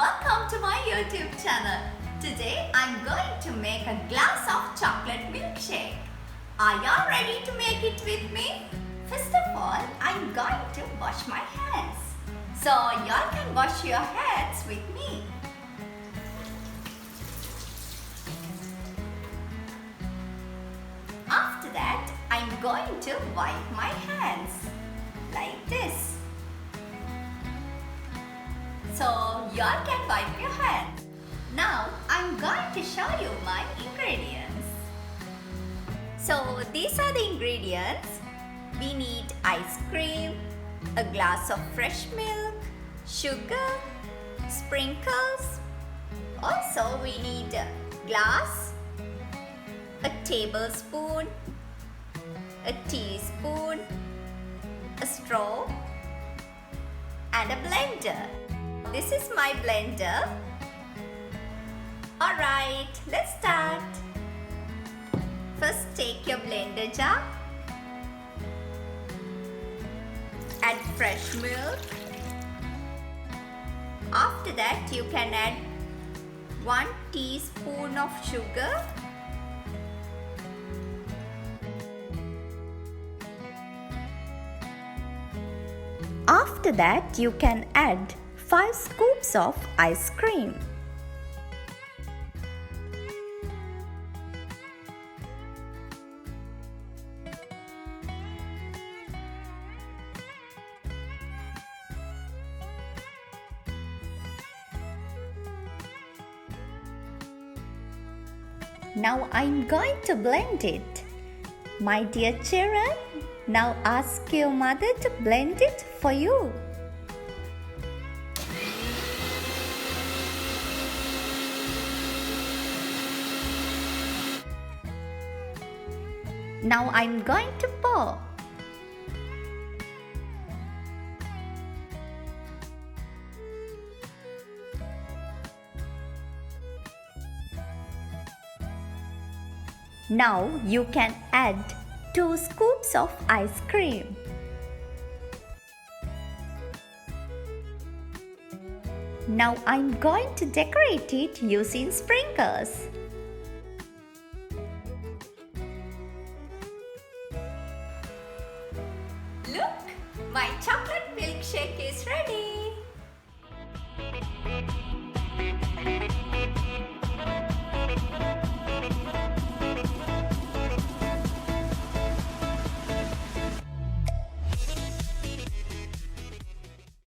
welcome to my YouTube channel. Today I'm going to make a glass of chocolate milkshake. Are y'all ready to make it with me? First of all, I'm going to wash my hands. So y'all can wash your hands with me. After that, I'm going to wipe my hands like this. So y'all can wipe your hands. Now I'm going to show you my ingredients. So these are the ingredients. We need ice cream, a glass of fresh milk, sugar, sprinkles. Also we need a glass, a tablespoon, a teaspoon, a straw, and a blender. This is my blender. Alright, let's start. First take your blender jar. Add fresh milk. After that you can add 1 teaspoon of sugar. After that you can add 5 scoops of ice cream. Now I'm going to blend it. My dear children, now ask your mother to blend it for you. Now I'm going to pour. Now you can add 2 scoops of ice cream. Now I'm going to decorate it using sprinkles. Look, my chocolate milkshake is ready.